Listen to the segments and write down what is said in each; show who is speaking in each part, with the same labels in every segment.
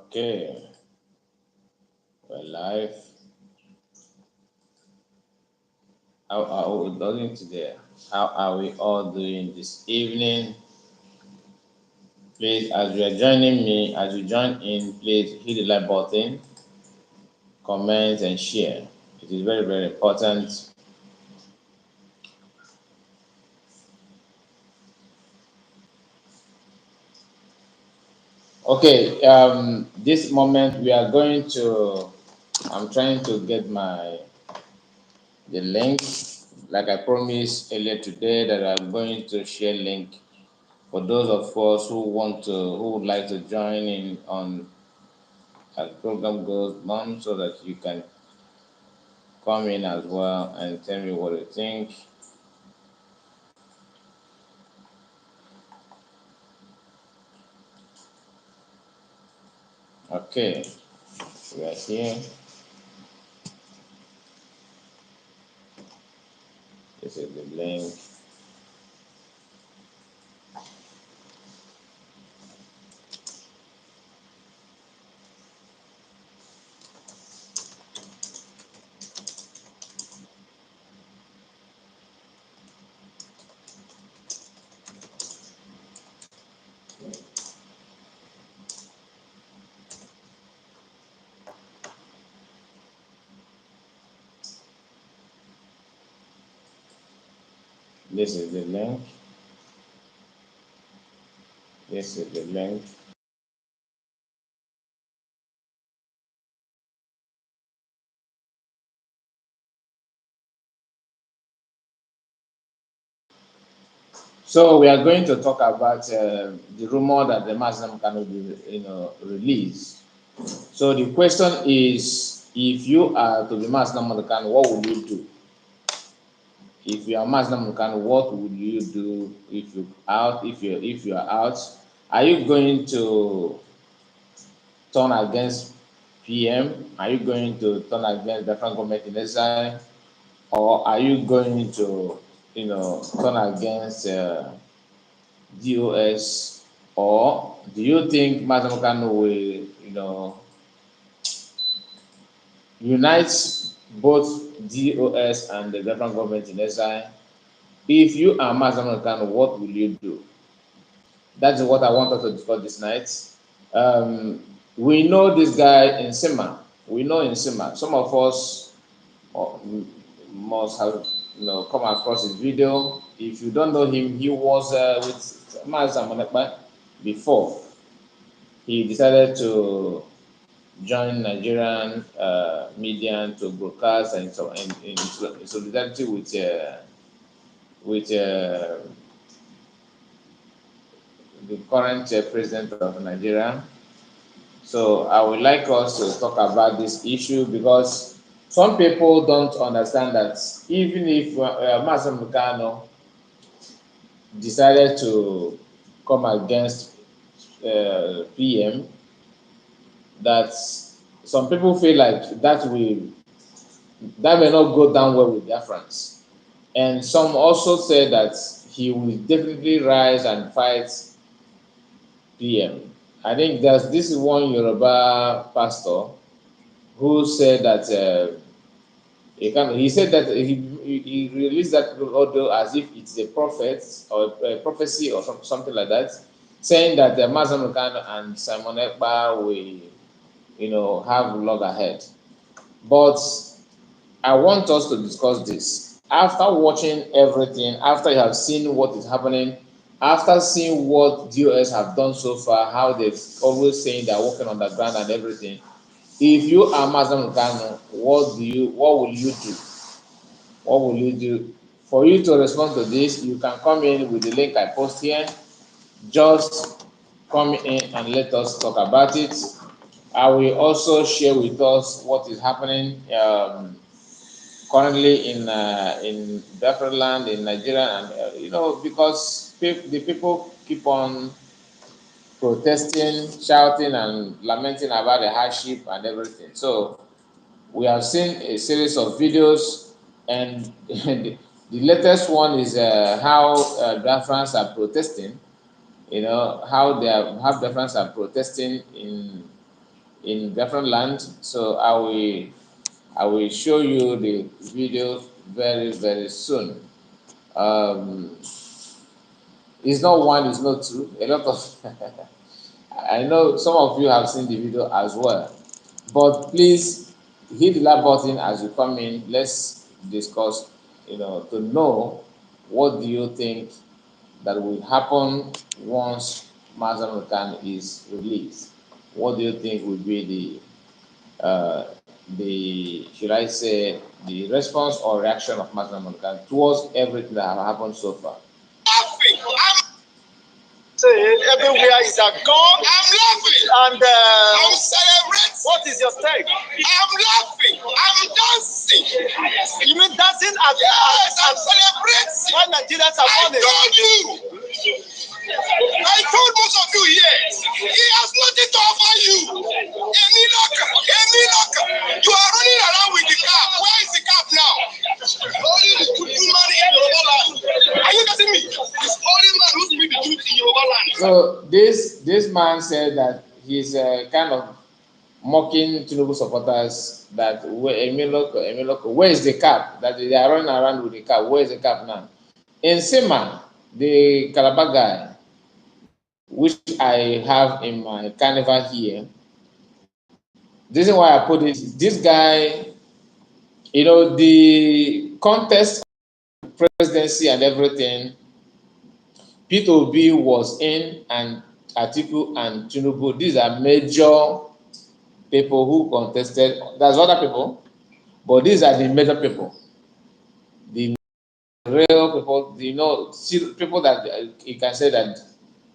Speaker 1: Okay, we're live. How are we doing today? How are we all doing this evening? Please, as you are joining me, as you join in, please hit the like button, comment, and share. It is very, very important. Okay, this moment we are going to. I'm trying to get the link, like I promised earlier today, that I'm going to share link for those of us who would like to join in on as program goes on, so that you can come in as well and tell me what you think. Okay, we are here. This is the link. This is the link. This is the link. So we are going to talk about the rumor that the Muslim cannot be, released. So the question is, if you are to be Muslim Khan, what will you do? If you are Muslim Khan, what would you do if you are out? Are you going to turn against PM? Are you going to turn against the different government in exile, or are you going to, turn against DOS, or do you think Muslim Khan will, unite both DOS and the different government in exile? If you are Muslim Khan, what will you do? That's what I want us to discuss this night. We know this guy Nsima. We know Nsima. Some of us must have come across his video. If you don't know him, he was with Mazda Monekpa before he decided to join Nigerian media to broadcast and so in solidarity with the current president of Nigeria. So I would like us to talk about this issue because some people don't understand that even if Mazen Mukano decided to come against PM, that some people feel like that may not go down well with their friends, and some also say that he will definitely rise and fight PM. I think there's this one Yoruba pastor who said that he said that he released that audio as if it's a prophet or a prophecy or something like that, saying that Mazam Khan and Simon Ekpa will, have log ahead. But I want us to discuss this. After watching everything, after you have seen what is happening, after seeing what DOS have done so far, how they've always saying they're working on the ground and everything, if you are Mazam Khan, what will you do? What will you do? For you to respond to this, you can come in with the link I post here. Just come in and let us talk about it. I will also share with us what is happening currently in Biafra land in Nigeria, and because the people keep on protesting, shouting, and lamenting about the hardship and everything. So we have seen a series of videos, and the latest one is how Biafrans are protesting. How Biafrans are protesting in different land. So I will show you the video very, very soon. Um, it's not one, it's not two. A lot of I know some of you have seen the video as well. But please hit the like button as you come in. Let's discuss, to know what do you think that will happen once Master Khan is released. What do you think will be the should I say the response or reaction of Master Khan towards everything that have happened so far?
Speaker 2: Say everywhere is a gun. I'm laughing. And I'm celebrating. What is your stake? I'm laughing. I'm dancing. You mean dancing at yes, I'm celebrating. When Nigerians are money. I told most of you here, he has nothing to offer you. Emilaka, you are running around with the cap. Where is the cap now? Only the truth man in Yoruba land. Are you getting me? It's only man who speaks the truth in Yoruba land.
Speaker 1: So this man said that he's kind of mocking Tinubu supporters that Emiloko, where is the cap? That they are running around with the cap. Where is the cap now? Nsima, the Calabar guy, which I have in my carnival here. This is why I put it. This guy, the contest of presidency and everything, P2B was in, and Atiku and Tinubu. These are major people who contested. There's other people, but these are the major people, the real people. People that you can say that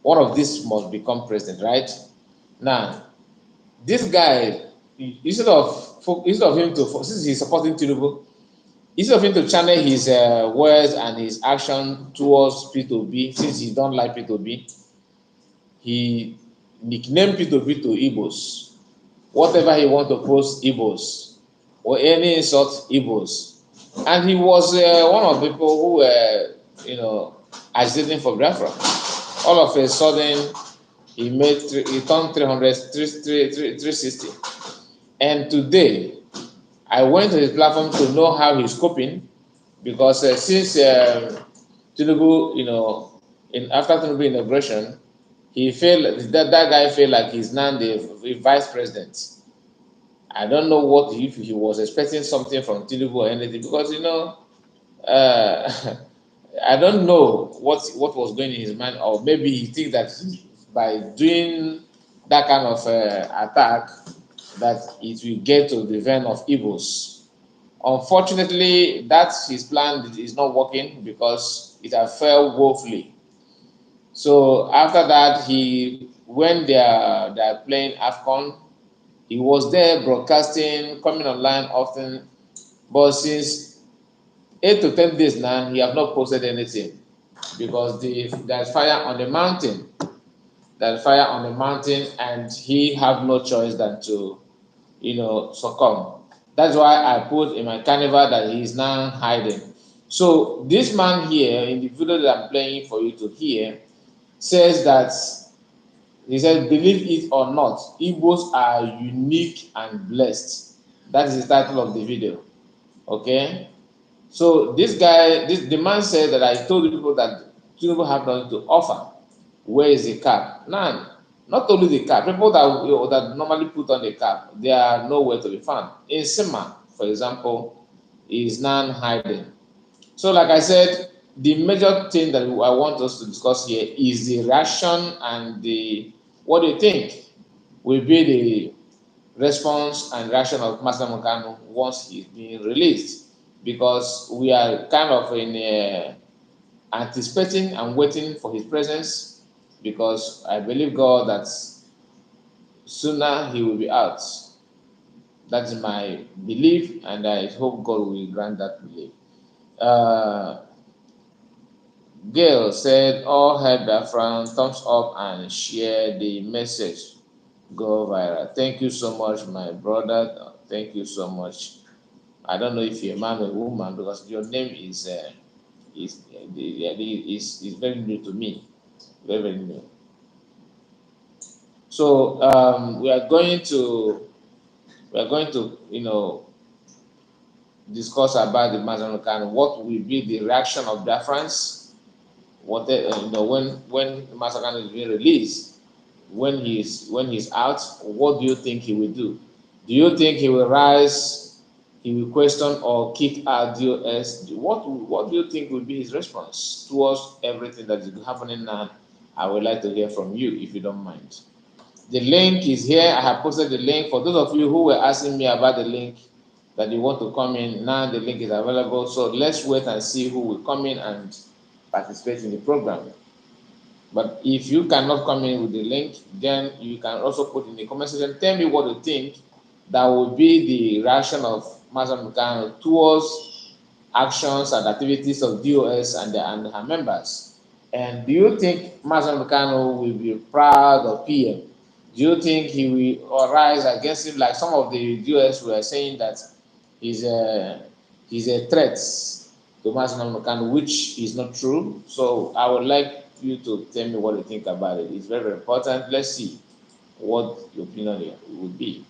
Speaker 1: one of these must become president, right? Now, this guy, instead of him to, since he's supporting Tinubu, instead of him to channel his words and his action towards P2B, since he don't like P2B, he nicknamed P2B to Igbos. Whatever he want to post, Igbos, or any insult, Igbos. And he was one of the people who were, agitating for Biafra. All of a sudden, he turned 360. And today, I went to his platform to know how he's coping, because since Tinubu, after Tinubu inauguration, he felt that guy felt like he's now the vice president. I don't know what if he was expecting something from Tinubu or anything, because uh, I don't know what was going in his mind, or maybe he thinks that by doing that kind of attack, that it will get to the vein of evils. Unfortunately, that his plan is not working because it has failed woefully. So after that, when they are playing Afcon, he was there broadcasting, coming online often, but since 8 to 10 days now, he have not posted anything, because there's fire on the mountain. There's fire on the mountain, and he have no choice than to, succumb. That's why I put in my carnival that he is now hiding. So this man here in the video that I'm playing for you to hear says that he said, believe it or not, Igbos are unique and blessed. That is the title of the video. Okay? So the man said that I told the people that Tinubu have nothing to offer. Where is the cap? None. Not only the cap, people that normally put on the cap, they are nowhere to be found. Nsima, for example, is now hiding. So, like I said, the major thing that I want us to discuss here is the reaction and what do you think will be the response and reaction of Master Mokano once he's being released, because we are kind of in anticipating and waiting for his presence, because I believe God that sooner he will be out. That's my belief, and I hope God will grant that belief. Gail said, all head Biafran, thumbs up and share the message. Go viral. Thank you so much, my brother. Thank you so much. I don't know if you're a man or a woman, because your name is very new to me. Very, very new. So we are going to discuss about the Mazanukan. What will be the reaction of Biafrans? What when Mazanukan is being released, when he's out, what do you think he will do? Do you think he will rise? He will question or kick out DOS? What do you think will be his response towards everything that is happening now? I would like to hear from you if you don't mind. The link is here. I have posted the link. For those of you who were asking me about the link that you want to come in, now the link is available. So let's wait and see who will come in and participate in the program. But if you cannot come in with the link, then you can also put in the comment section, tell me what you think that will be the reaction of Master Mukano towards actions and activities of DOS and her members. And do you think Master Mukano will be proud of PM? Do you think he will rise against him like some of the DOS were saying that he's a threat to Master Mukano, which is not true? So I would like you to tell me what you think about it. It's very, very important. Let's see what your opinion would be.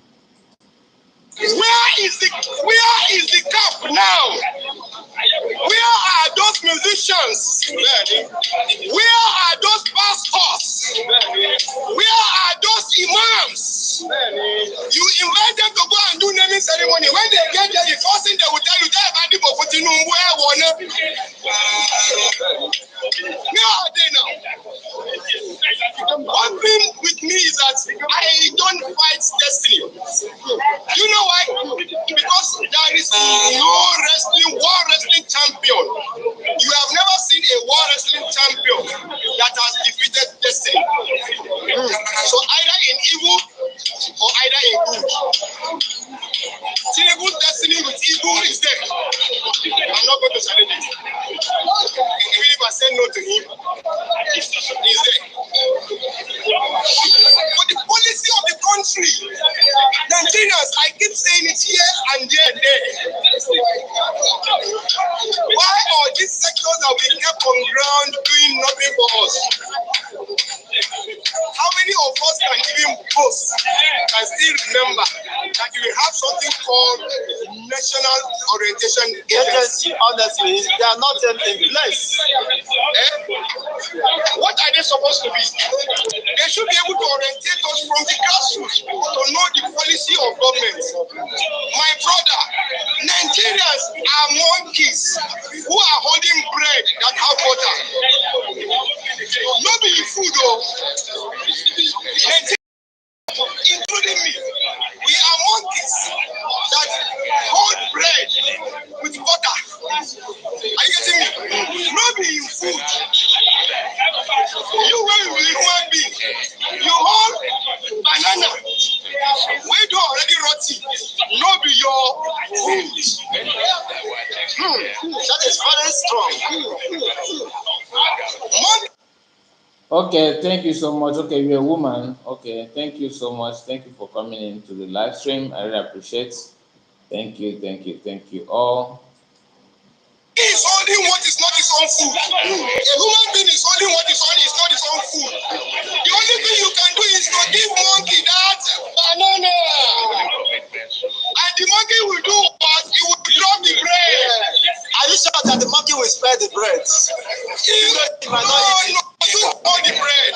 Speaker 2: Where is the cup now? Where are those musicians? Where are those pastors? Where are those imams? You invite them to go and do naming ceremony. When they get there, the first thing they will tell you, where are they now? One thing with me is that I don't fight destiny. You know why? Because there is no world wrestling champion. You have never seen a world wrestling champion that has defeated destiny. So either in evil or either in good. Tinubu's destiny with evil is there. I'm not going to challenge it. Even if I say no to him, he's there. But the policy of the country, Nigerians, I keep saying it here and there and there. Why are these sectors that we kept on ground doing nothing for us? How many of us can even boast, can still remember that we have something called National Orientation Agency? Honestly, they are not in place. What are they supposed to be? They should be able to orientate us from the grassroots to know the policy of government. My brother, Nigerians are monkeys who are holding bread that have water. Not be food though. Including me, we are monkeys that hold bread with butter. Are you getting me? Not be in food. You when you be human being, you hold banana. We do already rotty. No be your food. That is very strong.
Speaker 1: Okay, thank you so much. Okay, you're a woman. Okay, thank you so much. Thank you for coming into the live stream. I really appreciate. Thank you, thank you, thank you all.
Speaker 2: He is holding what is not his own food. A human being is holding what is not his own food. The only thing you can do is to give monkey that banana. And the monkey will do what? He will drop the bread. Are you sure that the monkey will spread the bread? He might not eat it. You hold the bread.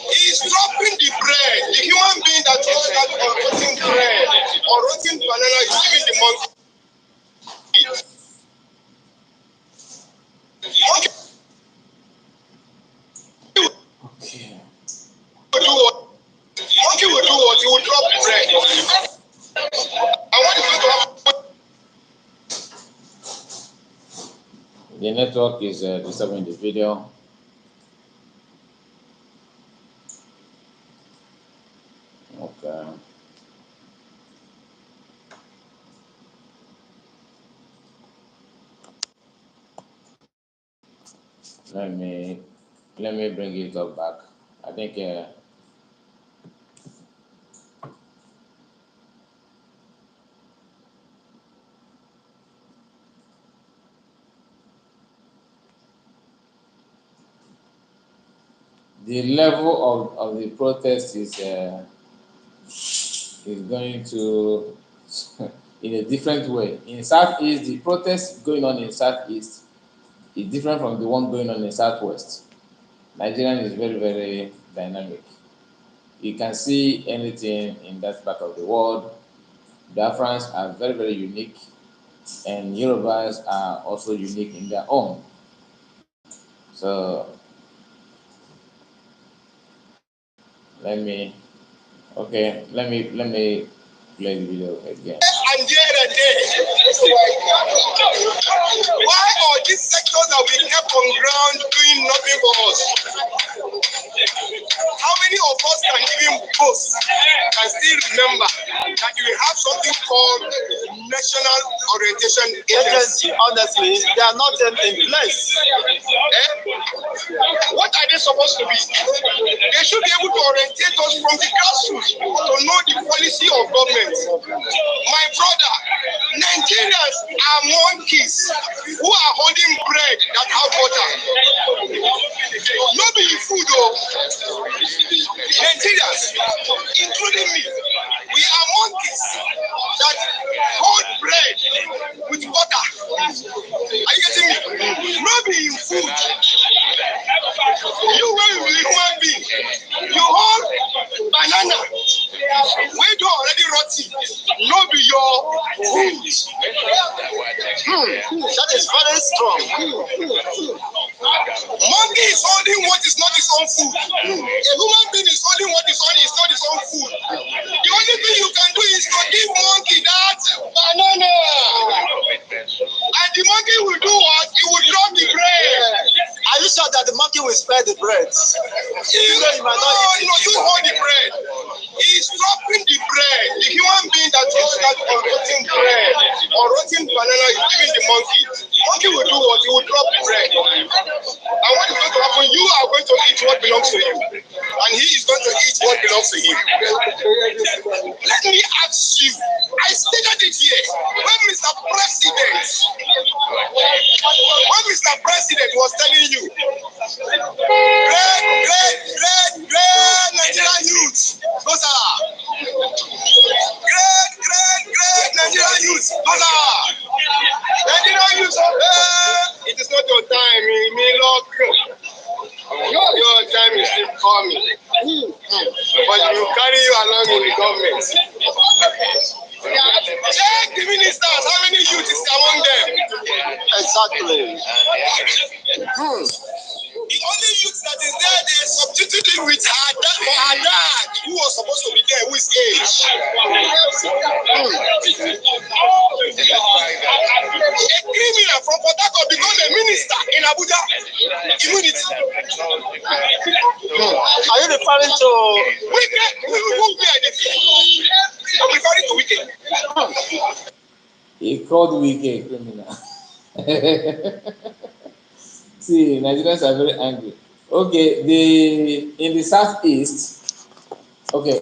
Speaker 2: He's dropping the bread. The human being that holds that rotten bread or rotten banana is giving the monkey.
Speaker 1: Okay.
Speaker 2: Monkey will do what? He will drop the bread. And what is going to happen?
Speaker 1: The network is disturbing the video. Okay. Let me bring it up back. I think the level of the protest is going to in a different way. In Southeast, the protest going on in Southeast is different from the one going on in Southwest. Nigerian is very, very dynamic. You can see anything in that part of the world. Biafrans are very, very unique, and Yorubas are also unique in their own. So let me, okay, let me play the video again.
Speaker 2: And here and there. Why are these sectors that we kept on ground doing nothing for us? How many of us can even boast, can still remember that we have something called National Orientation Agency? Honestly, they are not in place. What are they supposed to be? They should be able to orientate us from the grassroots to know the policy of government. My brother, Nigerians are monkeys who are holding bread that have butter. Not be food though. Nigerians, including me, we are monkeys that hold bread with butter. Are you getting me? Not be in food. You when you be human being, you hold banana. When you already rotten, no be your food. That is very strong. Monkey is holding what is not his own food. A human being is holding what is not his own food. The only thing you can do is to give monkey that banana. And the monkey will do what? He will drop the bread. Are you sure that the monkey will spare the bread? You hold the bread. He's dropping the bread. The human being that is that on rotten bread or rotten banana is giving the monkey. Monkey will do what? He will drop the bread. And what is going to happen? You are going to eat what belongs to you. And he is going to eat what belongs to him. Let me ask you. I stated it here. When Mr. President was telling you, great Nigerian youth. Those are great Nigerian youth. Those are Nigerian youth. It is not your time, Milok. Your time is still coming. But you carry you along in the government. Check the ministers, how many youth is among them? Exactly. The only youth that is there, they substituted with her dad, who was supposed to be there, who is age. A criminal from Port Harcourt become a minister in Abuja. Immunity. Are you referring to Wicked? Who are they? I'm referring to Wicked.
Speaker 1: He called Wike a criminal. See, Nigerians are very angry. Okay, in the southeast, okay,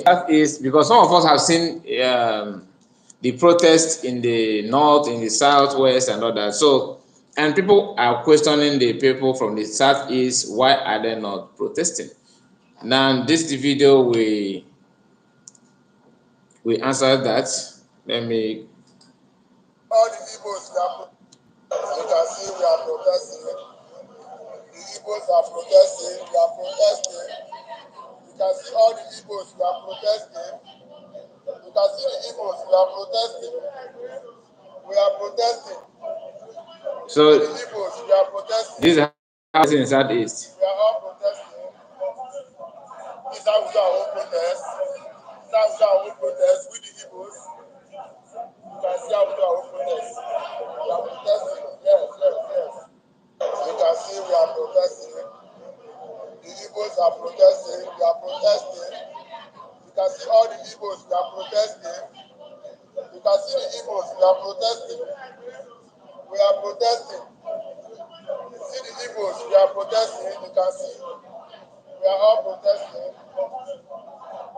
Speaker 1: southeast, because some of us have seen the protests in the north, in the southwest, and all that. So, and people are questioning the people from the southeast, why are they not protesting? Now, this the video we answer that. Let me.
Speaker 2: All the Igbos, you can see we are protesting. The Igbos are protesting. We are protesting. You can see all the Igbos, we are protesting. You can see the Igbos, we are protesting. We are protesting.
Speaker 1: So,
Speaker 2: the Igbos, we are protesting.
Speaker 1: This is how it's in southeast.
Speaker 2: We are all protesting. This is how we do our own protest. This is how we do our own protest with the Igbos. You can see how we do our own protest. We are protesting. Yes. You can see we are protesting. The Igbos are protesting. We are protesting. You can see all the Igbos. We are protesting. You can see the Igbos. We are protesting. We are protesting. See the Igbos. We are protesting. You can see. We are all protesting.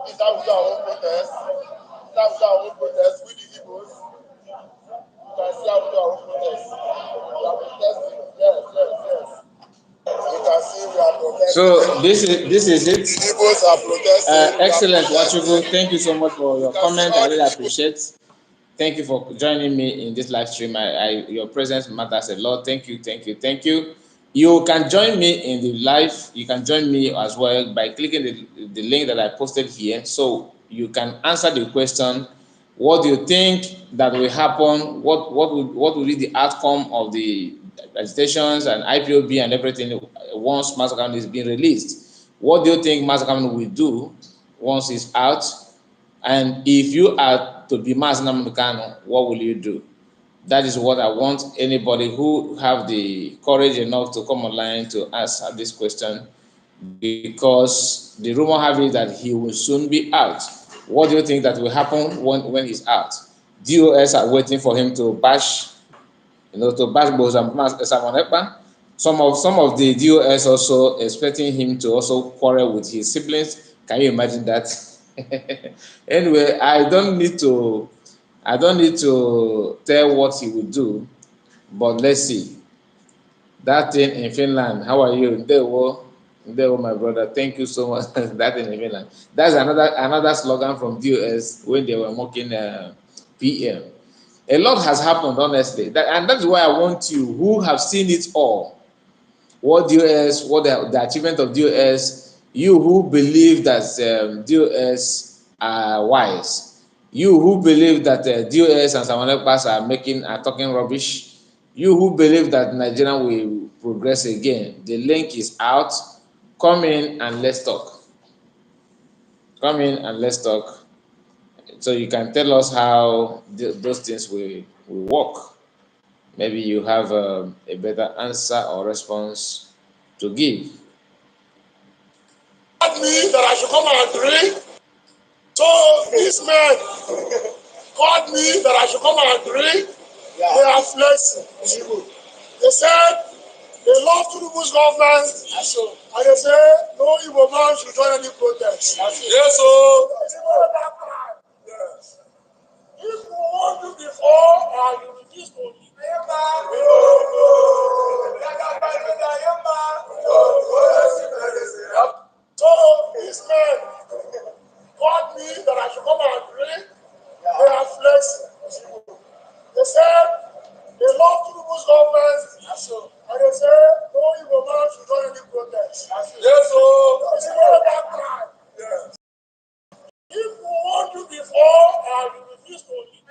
Speaker 2: This is how we do our own protest. This is how we do our own protest with the Igbos. You can see how we do our own protest. We are protesting. Yes. You can see we are protesting.
Speaker 1: So this is it. Excellent, Wachugu. Thank you so much for your comment. I really appreciate. Thank you for joining me in this live stream. Your presence matters a lot. Thank you, thank you, thank you. You can join me in the live. You can join me as well by clicking the link that I posted here. So you can answer the question: what do you think that will happen? What will be the outcome of the agitations and IPOB and everything once Master Account is being released? What do you think Master Account will do once it's out? And if you are to be Mazi Nnamdi Kanu, what will you do? That is what I want anybody who have the courage enough to come online to answer this question, because the rumor have it that he will soon be out. What do you think that will happen when he's out? DOS are waiting for him to bash, to bash Simon Ekpa. Some of the DOS also expecting him to also quarrel with his siblings. Can you imagine that? Anyway, I don't need to tell what he will do, but let's see. That thing in Finland, how are you? Ndewo, my brother. Thank you so much. That thing in Finland. That's another slogan from DOS when they were mocking PM. A lot has happened, honestly, and that's why I want you who have seen it all. What the achievement of DOS, you who believe that DOS are wise, you who believe that DOS and Simon Ekpa are talking rubbish, you who believe that Nigeria will progress again. The link is out. Come in and let's talk. Come in and let's talk. So you can tell us how those things will work. Maybe you have a better answer or response to give.
Speaker 2: Me that I should come and drink. So these men called me that I should come and drink. Yeah. They are flexing. They said they love Tinubu's government, and they say no Igbo man should join any protest. Yes, so. Yes. If you want to before, you refuse to leave. So these men called me that I should come and drink. They are flexing. They said they love Tinubu's government, and they say no Igbo man should join any protest. Yes, so. Yes. If you want to before, you refuse to leave.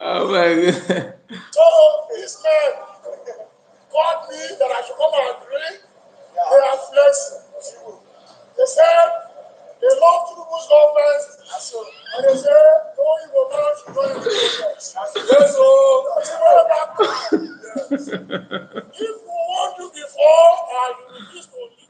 Speaker 1: Oh my God.
Speaker 2: So these men called me that I should come and drink. They are flexing. They said they love Tinubu's government, and they say no Igbo man should join the protest. Yes, so. Yes. If you want to before, you refuse to leave.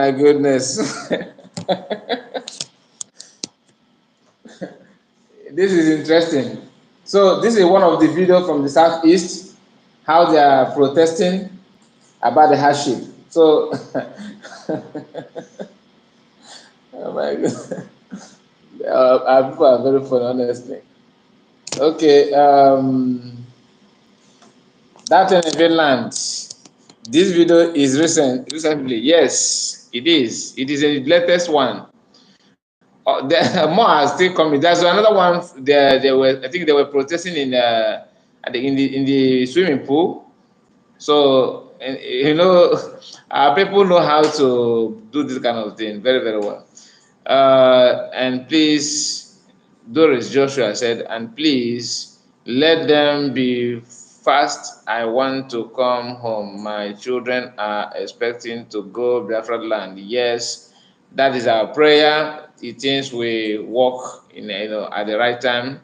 Speaker 1: my goodness. This is interesting. So this is one of the videos from the southeast, how they are protesting about the hardship. So, oh my God, our people are very funny, honestly. Okay, that in Finland. This video is recently. Yes, it is. It is the latest one. More are still coming. There's another one. They were. I think they were protesting in the swimming pool. So people know how to do this kind of thing very very well. And please, Doris Joshua said, and please let them be fast. I want to come home. My children are expecting to go Biafra land. Yes, that is our prayer. It means we walk at the right time.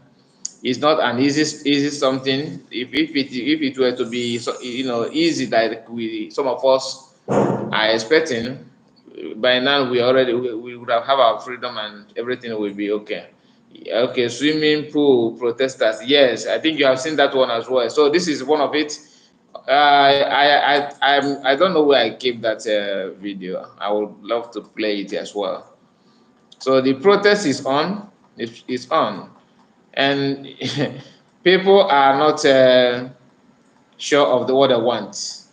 Speaker 1: It's not an easy something. If it were to be easy like some of us are expecting, by now we would have our freedom and everything will be okay. Okay, swimming pool protesters. Yes, I think you have seen that one as well. So this is one of it. I don't know where I keep that video. I would love to play it as well. So the protest is on. It's on, and people are not sure of what they want.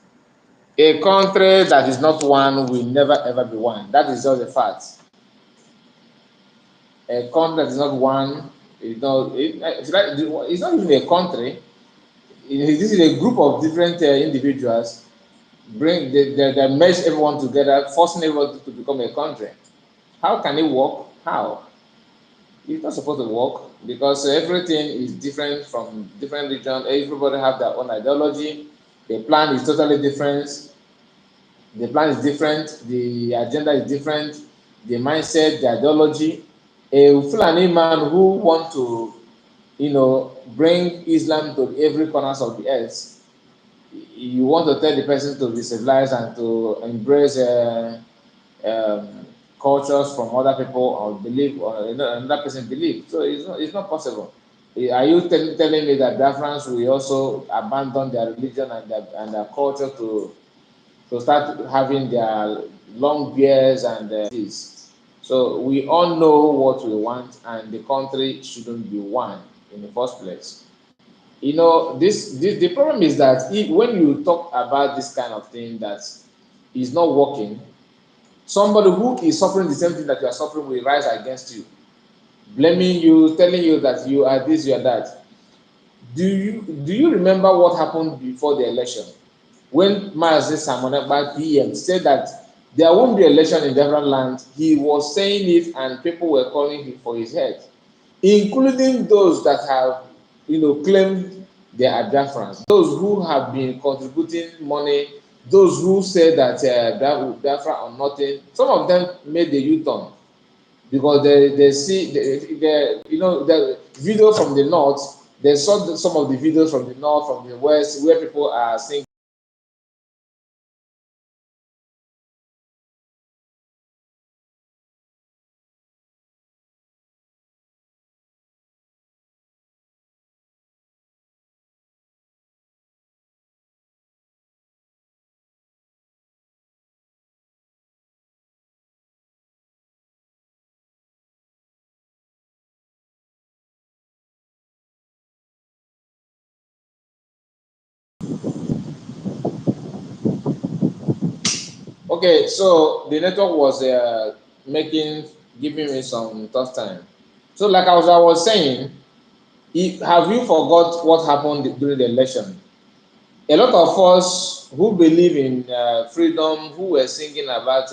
Speaker 1: A country that is not one will never ever be one. That is just a fact. A country that is not one it's not even a country. This is a group of different individuals. They merge everyone together, forcing everyone to become a country. How can it work? How? It's not supposed to work because everything is different from different regions. Everybody have their own ideology. The plan is totally different. The plan is different. The agenda is different. The mindset, the ideology. A Fulani man who want to, bring Islam to every corners of the earth. You want to tell the person to be civilized and to embrace um, cultures from other people or believe or another person believe. So it's not possible. Are you telling me that Biafrans will also abandon their religion and their culture to start having their long beards and this? So we all know what we want, and the country shouldn't be one in the first place. The problem is that when you talk about this kind of thing that is not working, somebody who is suffering the same thing that you are suffering will rise against you, blaming you, telling you that you are this, you are that. Do you remember what happened before the election when Mazi Samonekpa PM said that there won't be election in different land? He was saying it, and people were calling him for his head, including those that have claimed they are Biafrans, those who have been contributing money, those who say that Biafra are nothing. Some of them made the U-turn because they see the video from the north. They saw some of the videos from the north, from the west, where people are saying. Okay, so the network was giving me some tough time. So, like I was saying, have you forgot what happened during the election? A lot of us who believe in freedom, who were singing about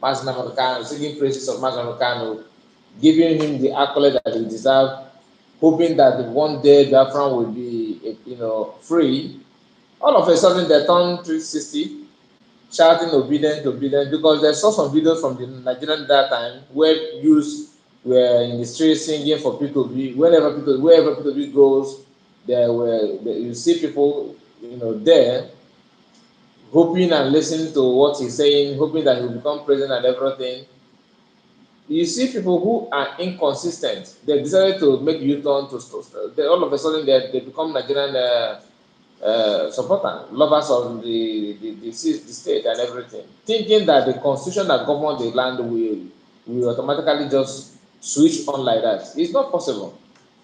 Speaker 1: Mazi Nnamdi Kanu, singing praises of Mazi Nnamdi Kanu, giving him the accolade that he deserved, hoping that one day Biafra will be, free. All of a sudden, they turned 360, shouting obedient, because they saw some videos from the Nigerian that time where youths were in the street singing for P2B. Wherever P2B goes, you see people, there hoping and listening to what he's saying, hoping that he'll become president and everything. You see people who are inconsistent. They decided to make U-turn all of a sudden they become Nigerian supporter, lovers of the state and everything, thinking that the constitution that governs the land will automatically just switch on like that. It's not possible.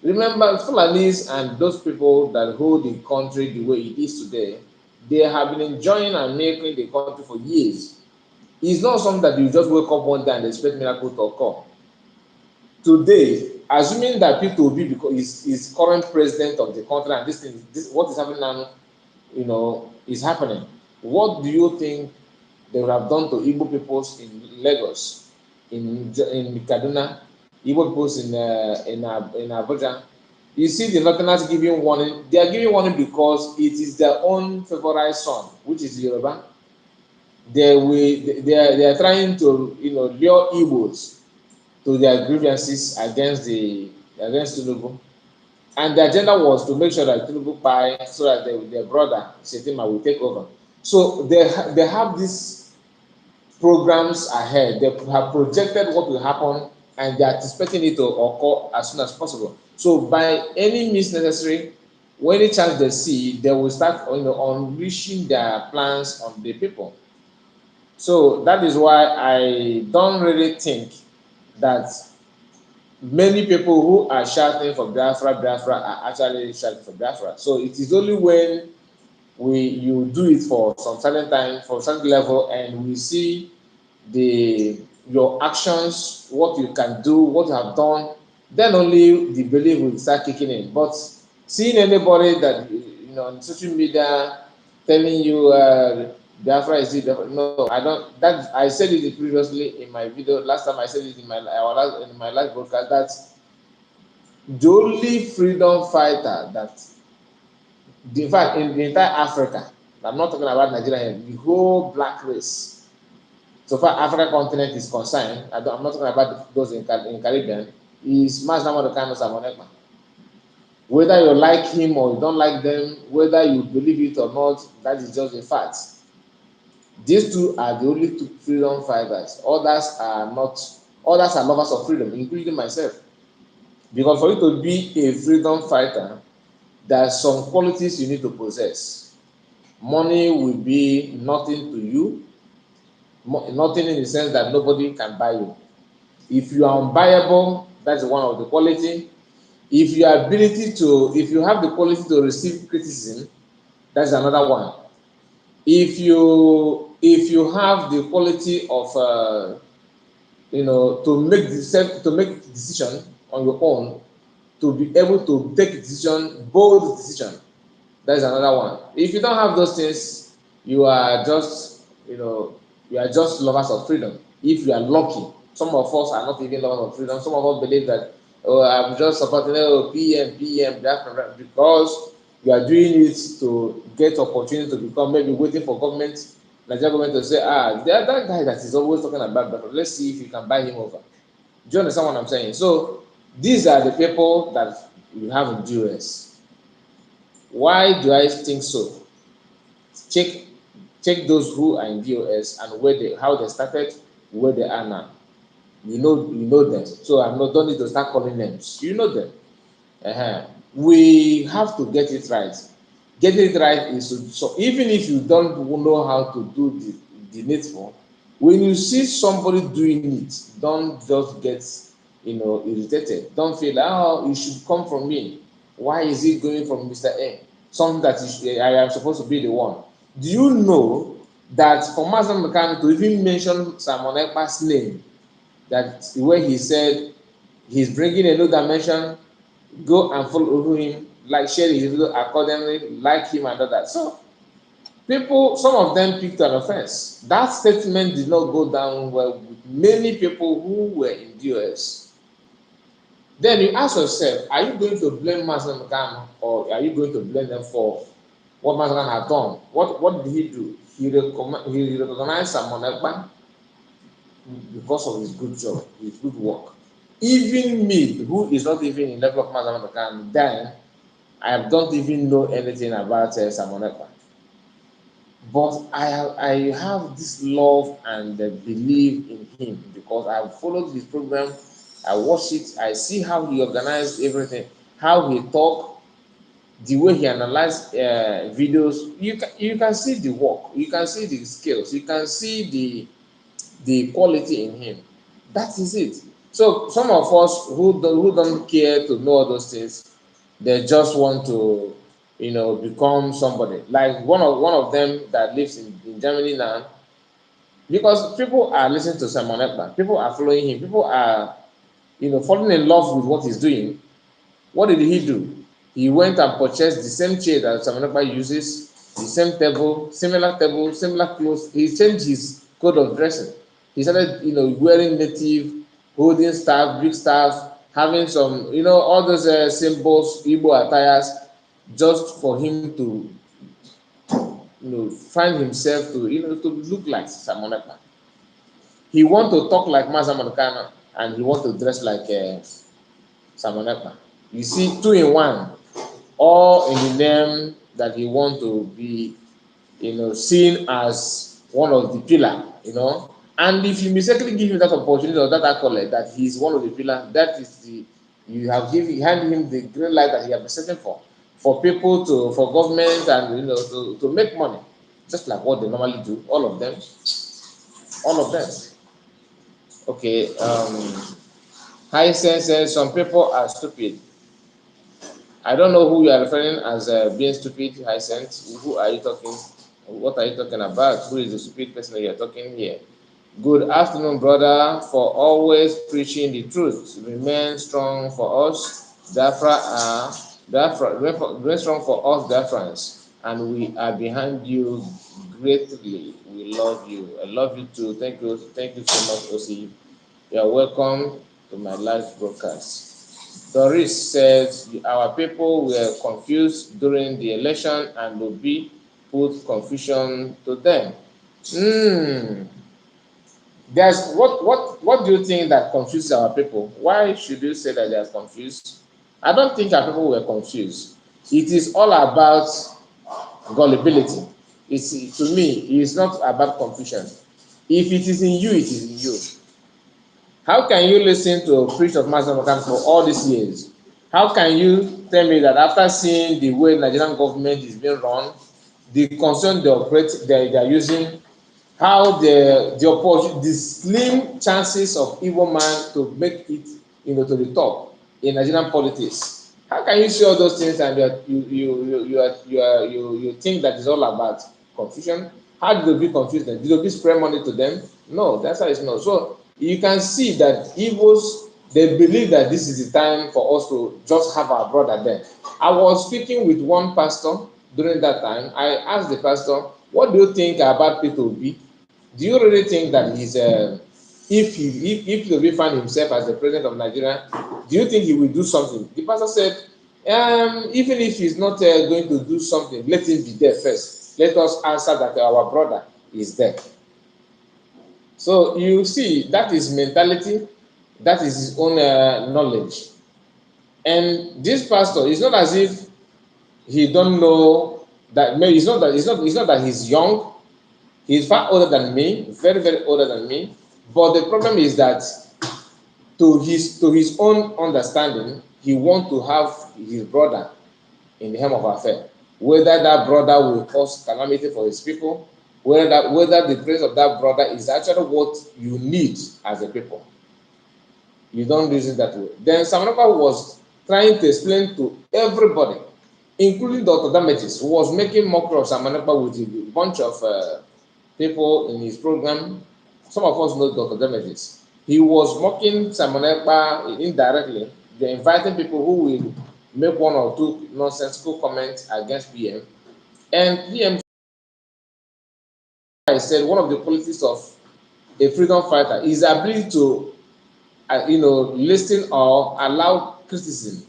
Speaker 1: Remember, Fulanis and those people that hold the country the way it is today, they have been enjoying and making the country for years. It's not something that you just wake up one day and expect miracle to occur. Today, assuming that Peter Obi because is current president of the country and this what is happening now, is happening. What do you think they would have done to Igbo peoples in Lagos, in Kaduna, Igbo peoples in Abuja? You see the Northerners giving warning. They are giving warning because it is their own favorite son, which is Yoruba. They are trying to lure Igbos to their grievances against Tinubu. And the agenda was to make sure that Tinubu pie so that their brother Shetima will take over. So they have these programs ahead. They have projected what will happen and they are anticipating it to occur as soon as possible. So by any means necessary, when any chance they see, they will start unleashing their plans on the people. So that is why I don't really think that many people who are shouting for Biafra are actually shouting for Biafra. So it is only when you do it for some certain time, for certain level, and we see your actions, what you can do, what you have done, then only the belief will start kicking in. But seeing anybody that on social media telling you Biafra is it, no, I don't. That I said it previously in my video. Last time I said it in my last broadcast that the only freedom fighter that, in fact, in the entire Africa, I'm not talking about Nigeria, the whole black race, so far African continent is concerned, I'm not talking about those in Caribbean, is Maznamo Kano Samonekma. Whether you like him or you don't like them, whether you believe it or not, that is just a fact. These two are the only two freedom fighters. Others are not. Others are lovers of freedom, including myself. Because for you to be a freedom fighter, there are some qualities you need to possess. Money will be nothing to you, nothing in the sense that nobody can buy you. If you are unbuyable, that's one of the quality. If you have the quality to receive criticism, that's another one. If you have the quality of to make decision on your own, to be able to take bold decision, that is another one. If you don't have those things, you are just lovers of freedom. If you are lucky, some of us are not even lovers of freedom. Some of us believe that, oh, I'm just supporting PM that because you are doing it to get opportunity to become, maybe waiting for Nigerian government to say, that guy that is always talking about that, let's see if you can buy him over. Do you understand what I'm saying? So these are the people that you have in DOS. Why do I think so? Check those who are in DOS and how they started, where they are now. You know them. So don't need to start calling names. You know them. We have to get it right. Getting it right is so even if you don't know how to do the needful, when you see somebody doing it, don't just get irritated. Don't feel like, it should come from me. Why is it going from Mr. A? Something that I am supposed to be the one. Do you know that for Master Mechanic to even mention Simon Ekpa's name, that the way he said he's bringing a new dimension, go and follow him, like share his video accordingly, like him and all that. So some of them picked an offense. That statement did not go down well with many people who were in DOS. Then you ask yourself, are you going to blame Master Mekano or are you going to blame them for what Master Mekano had done? What did he do? He recognized Simon Ekpa because of his good job, his good work. Even me, who is not even in level of Master Mekano, then I don't even know anything about Simon Ekpa. But I have this love and belief in him because I've followed his program. I watch it. I see how he organized everything, how he talk, the way he analyzed videos. You can see the work. You can see the skills. You can see the quality in him. That is it. So some of us who don't care to know all those things, they just want to become somebody. Like one of them that lives in Germany now, because people are listening to Simon Ekpa, people are following him, people are falling in love with what he's doing. What did he do? He went and purchased the same chair that Simon Ekpa uses, the same table, similar clothes. He changed his code of dressing. He started, wearing native, holding staff, big staff, having some, all those symbols, Igbo attires, just for him to, find himself to, to look like Simon Ekpa. He want to talk like Mazaman Kano, and he want to dress like Simon Ekpa. You see, two in one, all in the name that he want to be, seen as one of the pillar. And if you mistakenly give him that opportunity or that accolade that he's one of the pillar, that is you have hand him the green light that he has been setting for people for government and to make money, just like what they normally do, all of them. Okay, high sense. Some people are stupid. I don't know who you are referring as being stupid, high sense. Who are you talking? What are you talking about? Who is the stupid person that you are talking here? Good afternoon, brother, for always preaching the truth. Remain strong for us, remain strong for us, Biafrans, and we are behind you greatly. We love you. I love you too. Thank you so much, OC. You are welcome to my live broadcast. Doris says our people were confused during the election and Obi put confusion to them. Hmm. What do you think that confuses our people? Why should you say that they are confused? I don't think our people were confused. It is all about gullibility. It's to me, it's not about confusion. If it is in you, it is in you. How can you listen to a preach of Master Mokan for all these years? How can you tell me that after seeing the way Nigerian government is being run, the concern they are using, how the slim chances of evil man to make it to the top in Nigerian politics? How can you see all those things and you think that it's all about confusion? How did they be confused then? Did they be spread money to them? No, that's how it's not. So you can see that evils, they believe that this is the time for us to just have our brother there. I was speaking with one pastor during that time. I asked the pastor, what do you think about Peter Obi? Do you really think that if Obi find himself as the president of Nigeria, do you think he will do something? The pastor said, even if he's not going to do something, let him be there first. Let us answer that our brother is there. So you see, that is mentality, that is his own knowledge. And this pastor, it's not as if he don't know that. Maybe it's not that he's young. He's far older than me, very very older than me. But the problem is that to his own understanding, he want to have his brother in the helm of affair. Whether that brother will cause calamity for his people, whether the presence of that brother is actually what you need as a people. You don't reason that way. Then Samanapa was trying to explain to everybody, including Dr. Damages, who was making mockery of Samanapa with a bunch of people in his program. Some of us know Dr. Damages. He was mocking Samanapa indirectly. They're inviting people who will make one or two nonsensical comments against PM. And PM said one of the qualities of a freedom fighter is the ability to, listen or allow criticism.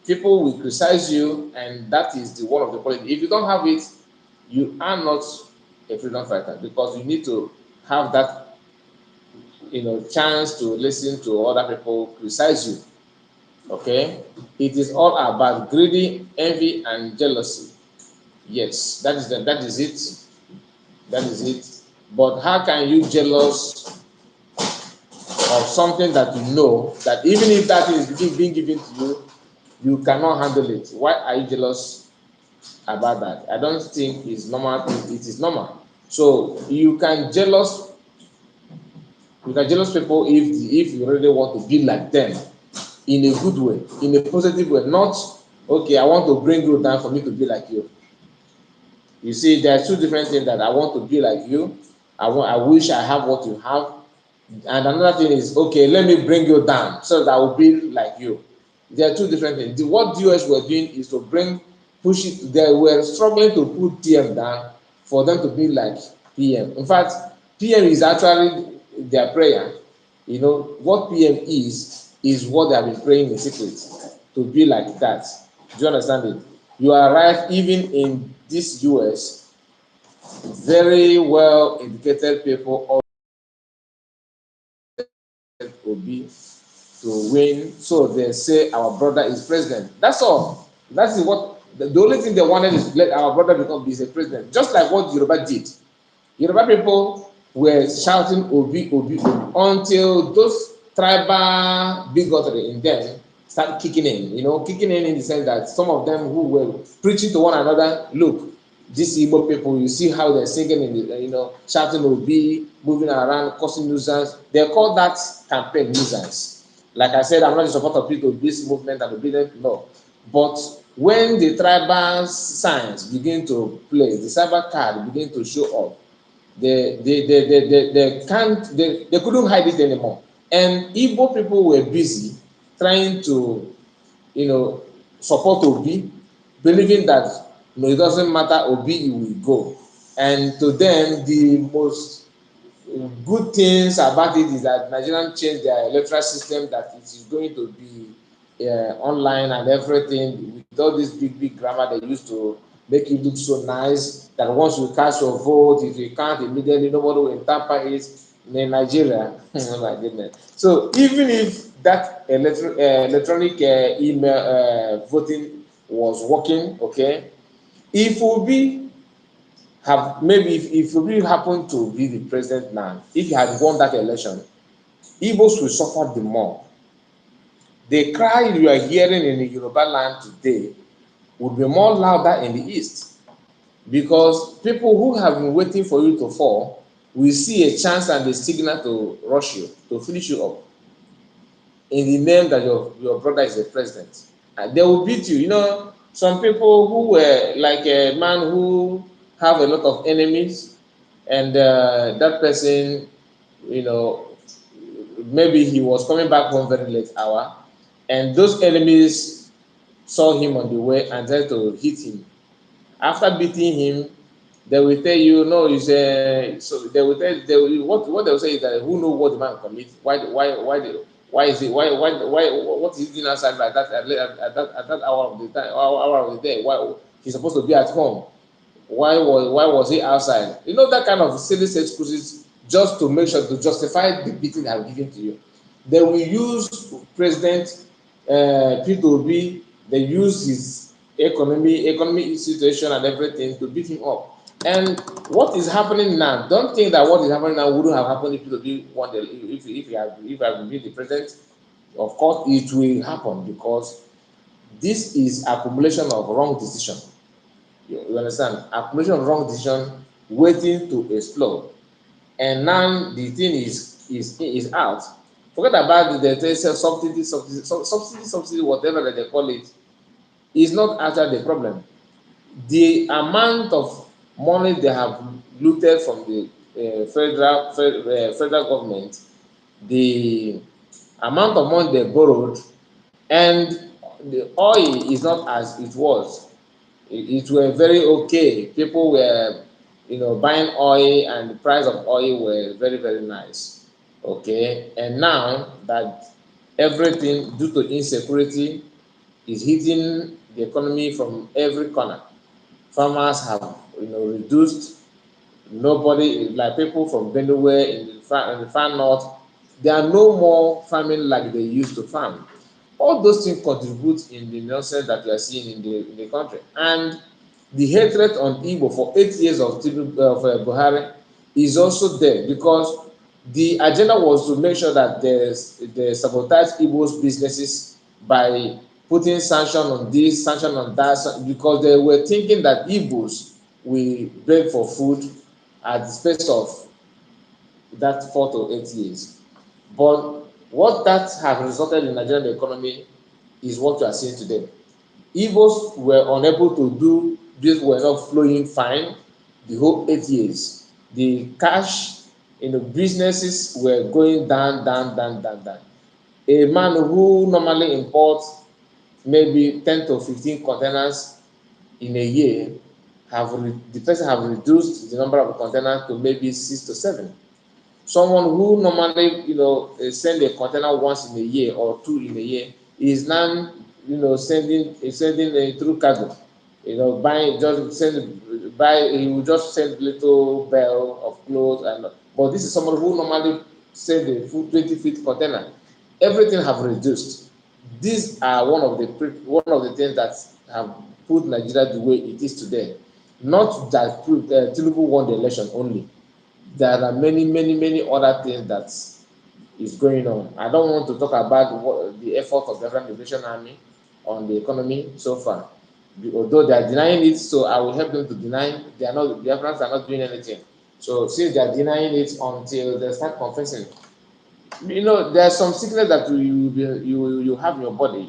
Speaker 1: People will criticize you, and that is the one of the quality. If you don't have it, you are not a freedom fighter, because you need to have that, chance to listen to other people criticize you. Okay, it is all about greedy, envy, and jealousy. Yes, that is it. That is it. But how can you jealous of something that you know that even if that is being given to you, you cannot handle it? Why are you jealous about that? I don't think it's normal. It is normal. So you can jealous people if you really want to be like them in a good way, in a positive way. Not okay, I want to bring you down for me to be like you. You see, there are two different things that I want to be like you. I wish I have what you have. And another thing is, okay, let me bring you down so that I will be like you. There are two different things. What the US were doing is to push it. They were struggling to put TM down for them to be like PM. In fact, PM is actually their prayer. You know, what PM is what they have been praying in secret to be like that. Do you understand it? You are right, even in this US, very well educated people Obi to win, so they say our brother is president. That's all. That's what the only thing they wanted is let our brother become a president, just like what Yoruba did. Yoruba people were shouting Obi, Obi, Obi until those tribal bigotry in them start kicking in, kicking in the sense that some of them who were preaching to one another, look, these Igbo people, you see how they're singing in the, shouting Obi, moving around, causing nuisance. They call that campaign nuisance. Like I said, I'm not in support of people, this movement and obedient law. But when the tribal signs begin to play, the cyber card begin to show up, they couldn't hide it anymore. And Igbo people were busy trying to, support Obi, believing that it doesn't matter, Obi will go. And to them, the most good things about it is that Nigerians changed their electoral system, that it is going to be online and everything, with all this big grammar they used to make you look so nice, that once you cast your vote, if you can't immediately, nobody will tamper it in Nigeria. Oh my goodness. So even if that electronic email voting was working, okay, if Obi have maybe if Obi happen to be the president now, if he had won that election, Igbos will suffer the more. The cry you are hearing in the Yoruba land today would be more louder in the east, because people who have been waiting for you to fall will see a chance and a signal to rush you, to finish you up, in the name that your brother is a president. And they will beat you. Some people who were like a man who have a lot of enemies, and that person, you know, maybe he was coming back home very late hour, and those enemies saw him on the way and tried to hit him. After beating him, they will tell you, no, it's so what they will say is that who know what the man commit, why is it why what is he doing outside like that at that hour of the time, hour of the day, why he's supposed to be at home, why was he outside, that kind of silly excuses, just to make sure to justify the beating they have given to you. They will use President P2B, they use his economy situation and everything to beat him up. And what is happening now, don't think that what is happening now wouldn't have happened if P2B won if he had been the president. Of course it will happen, because this is accumulation of wrong decision. You understand? Accumulation of wrong decision waiting to explode. And now the thing is out. Forget about the subsidy, whatever that they call it, is not actually the problem. The amount of money they have looted from the federal government, the amount of money they borrowed, and the oil is not as it was. It were very okay. People were, buying oil, and the price of oil were very, very nice. Okay, and now that everything due to insecurity is hitting the economy from every corner, farmers have, reduced. Nobody, like people from Benue in the far north, they are no more farming like they used to farm. All those things contribute in the nonsense that we are seeing in the country. And The hatred on Igbo for 8 years of Buhari is also there, because the agenda was to make sure that they sabotage Igbo's businesses by putting sanction on this, sanction on that, because they were thinking that Igbos will beg for food at the space of that 4 to 8 years. But what that has resulted in Nigerian economy is what you are seeing today. Igbos were unable to do this, were not flowing fine the whole 8 years. The cash in the businesses were going down, down, down, down, down. A man who normally imports maybe 10 to 15 containers in a year, the person have reduced the number of containers to maybe 6 to 7. Someone who normally send a container once in a year or two in a year is now sending through cargo, buying, just send buy, he will just send little bale of clothes. And but this is someone who normally send a full 20 feet container. Everything have reduced. These are one of the things that have put Nigeria the way it is today. Not that Tinubu won the election only. There are many, many, many other things that is going on. I don't want to talk about the effort of the Federal Liberation Army on the economy so far, although they are denying it. So I will help them to deny. They are not. The Africans are not doing anything. So since they are denying it until they start confessing, there's some sickness that you have in your body.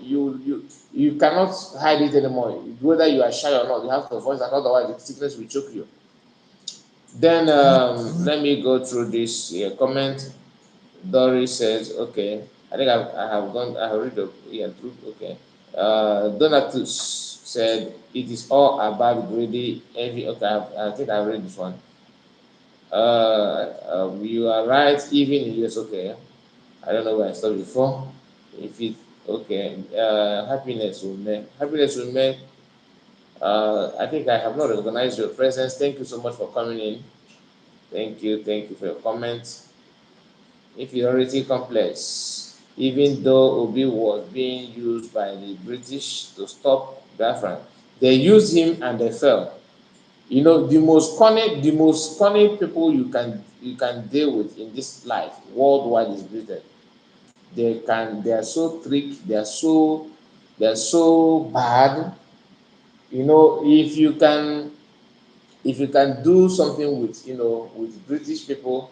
Speaker 1: You cannot hide it anymore. Whether you are shy or not, you have to voice it. Otherwise, the sickness will choke you. Then let me go through this comment. Doris says, okay, I think I have read the through. Okay. Donatus said, it is all about greedy envy. Okay, I think I read this one. You are right, even in US. Okay, I don't know where I stopped before. If it okay, happiness will make. I think I have not recognized your presence. Thank you so much for coming in. Thank you for your comments. Inferiority complex. Even though Obi was being used by the British to stop Biafran, they used him and they fell. The most cunning people you can deal with in this life worldwide is Britain. They are so trick, they are so bad. If you can do something with British people,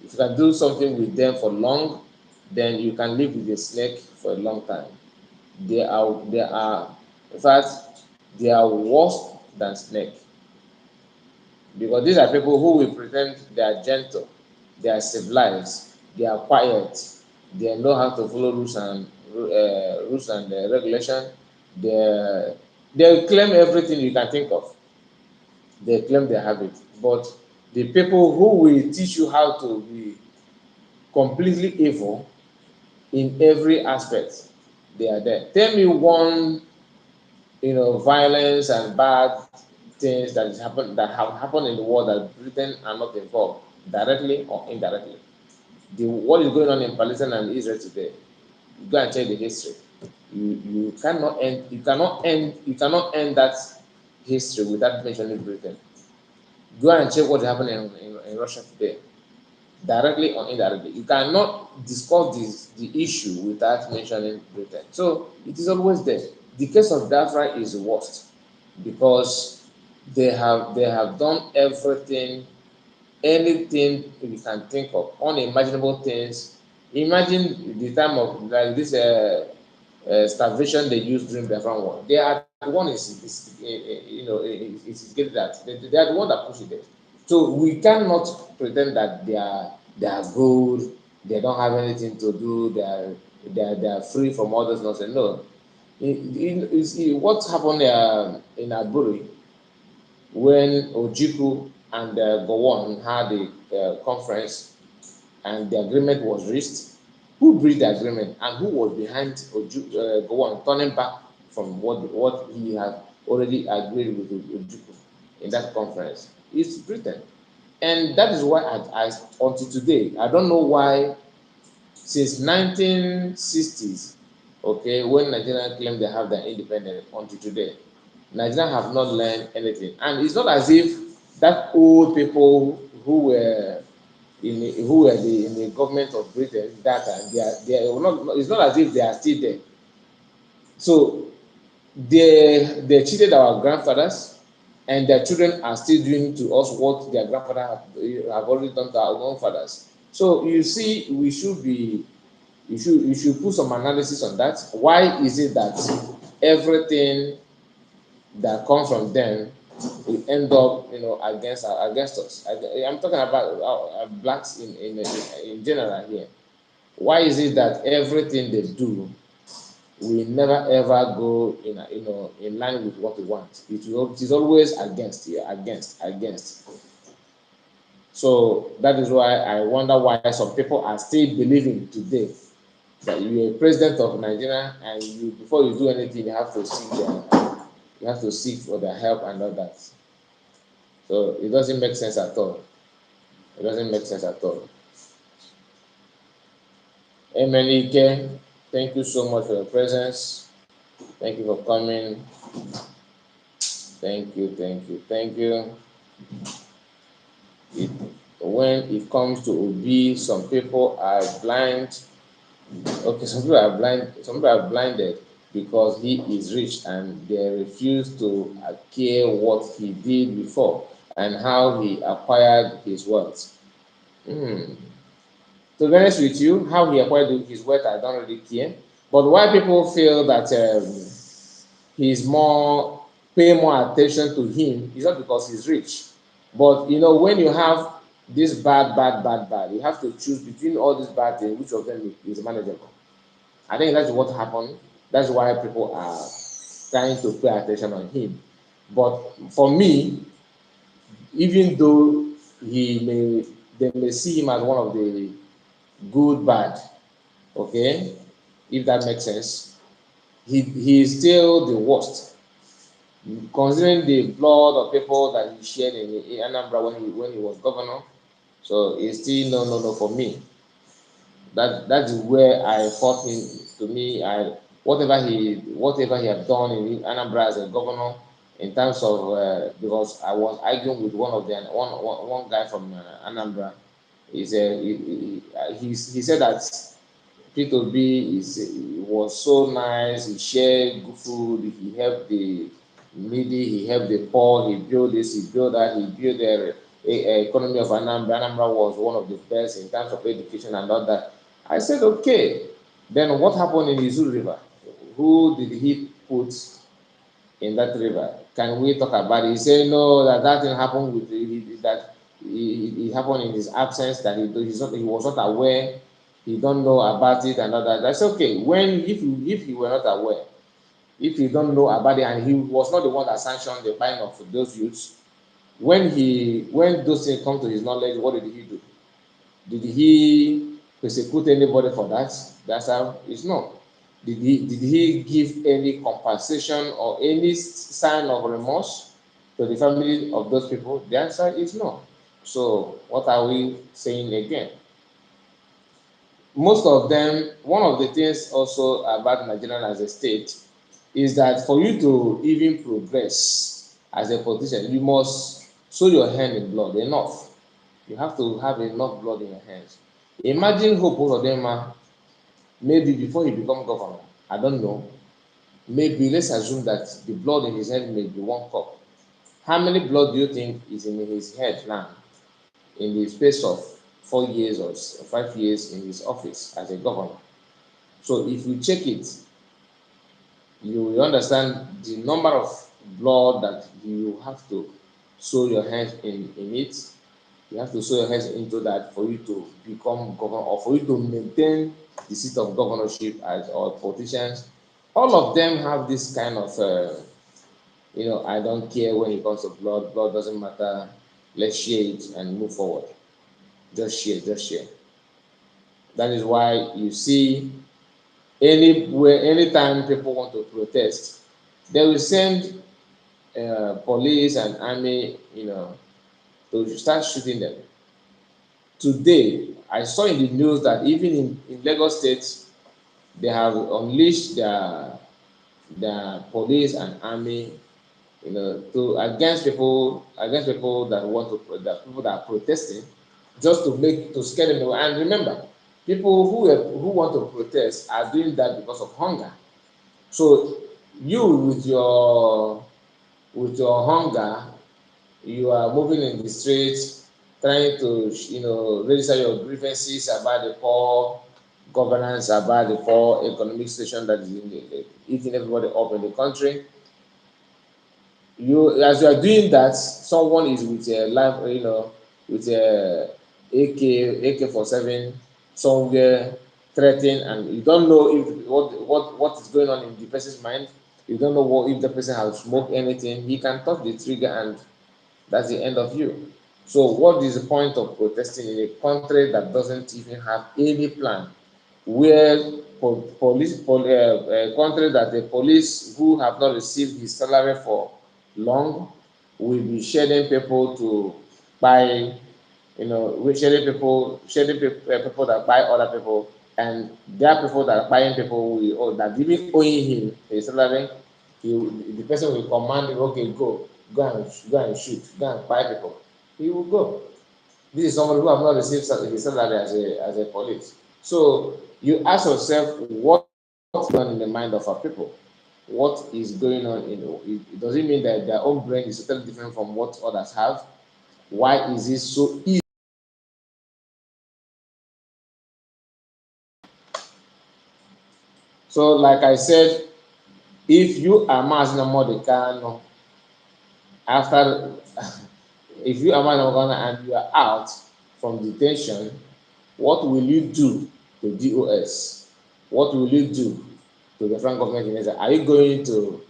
Speaker 1: if you can do something with them for long, then you can live with a snake for a long time. They are in fact they are worse than snake, because these are people who will pretend they are gentle, they are civilized, they are quiet, they know how to follow rules and regulation. They claim everything you can think of. They claim they have it, but the people who will teach you how to be completely evil in every aspect, they are there. Tell me one, violence and bad things that have happened in the world that Britain are not involved, directly or indirectly. What is going on in Palestine and Israel today? You go and check the history. You cannot end that history without mentioning Britain. Go and check what happened in Russia today, directly or indirectly. You cannot discuss the issue without mentioning Britain. So it is always there. The case of Biafra is the worst, because they have done everything, anything you can think of, unimaginable things. Imagine the time of like this starvation they used during Biafran War. They are the one is getting that. They are the one that push it there. So we cannot pretend that they are good. They don't have anything to do. They are free from all those nonsense. No, what happened in Agbori when Ojiku and Gowon had a conference and the agreement was reached. Who breached the agreement and who was behind Gowon turning back from what he had already agreed with Ojuku in that conference? It's Britain. And that is why until today, I don't know why, since 1960s, okay, when Nigeria claimed they have their independence until today, Nigerians have not learned anything, and it's not as if that old people in the government of Britain that time they are not. It's not as if they are still there. So they cheated our grandfathers, and their children are still doing to us what their grandfather have already done to our own fathers. So you see, you should put some analysis on that. Why is it that everything that comes from them will end up, against us? I'm talking about blacks in general here. Why is it that everything they do will never ever go in line with what we want? It is always against, yeah, against. So that is why I wonder why some people are still believing today that you're a president of Nigeria, and before you do anything you have to seek for their help and all that. So it doesn't make sense at all. It doesn't make sense at all. Emenike, thank you so much for your presence. Thank you for coming. Thank you. When it comes to Obi, some people are blind. Okay, some people are blinded because he is rich, and they refuse to care what he did before and how he acquired his wealth. Hmm. To be honest with you, how he acquired his wealth, I don't really care. But why people feel that he's more pay more attention to him is not because he's rich. But when you have this bad, you have to choose between all these bad things, which of them is manageable. I think that's what happened. That's why people are trying to pay attention on him. But for me, even though they may see him as one of the good bad, okay, if that makes sense, he is still the worst, considering the blood of people that he shed in Anambra when he was governor. So it's still no for me. That is where I fought him. To me, whatever he had done in Anambra as a governor, in terms of because I was arguing with one guy from Anambra. He said that P2B was so nice. He shared good food. He helped the needy. He helped the poor. He built this. He built that. He built the economy of Anambra. Anambra was one of the best in terms of education and all that. I said, okay. Then what happened in Izu River? Who did he put in that river? Can we talk about it? He said no, that thing happened that it happened in his absence, that he was not aware, he don't know about it and all that. That's okay. If he were not aware, if he don't know about it, and he was not the one that sanctioned the buying of those youths, when those things come to his knowledge, what did he do? Did he persecute anybody for that? That's how it's not. Did he give any compensation or any sign of remorse to the family of those people? The answer is no. So what are we saying again? Most of them, one of the things also about Nigeria as a state is that for you to even progress as a politician, you must sow your hand in blood enough. You have to have enough blood in your hands. Imagine Hope Uzodinma, maybe before he become governor, I don't know, maybe let's assume that the blood in his head may be 1 cup. How many blood do you think is in his head now in the space of 4 years or 5 years in his office as a governor? So if you check it, you will understand the number of blood that you have to sow your hands in it. You have to sow your hands into that for you to become governor, or for you to maintain the seat of governorship as or politicians. All of them have this kind of I don't care when it comes to blood. Blood doesn't matter. Let's share it and move forward. Just share. That is why you see anytime people want to protest, they will send police and army, to start shooting them. Today, I saw in the news that even in Lagos State, they have unleashed their police and army to against people that want to that people that are protesting, just to scare them away. And remember, people who want to protest are doing that because of hunger. So you with your hunger, you are moving in the streets, trying to register your grievances about the poor governance, about the poor economic situation that is eating everybody up in the country. As you are doing that, someone is with a life, with a AK-47 somewhere threatening, and you don't know if what is going on in the person's mind. You don't know if the person has smoked anything. He can touch the trigger, and that's the end of you. So what is the point of protesting in a country that doesn't even have any plan, where country that the police who have not received his salary for long will be shedding people to buy, people that buy other people, and there are people that are buying people that even owing him a salary. The person will command him, okay, go and shoot, go and buy people. He will go. This is somebody who have not received his salary as a police. So you ask yourself, what is going on in the mind of our people? What is going on it doesn't mean that their own brain is totally different from what others have. Why is it so easy? So, like I said, if you are Mazina Modekano, after if you are Mazina Modekano and you are out from detention, what will you do to DOS? What will you do to the federal government in Nigeria? Are you going to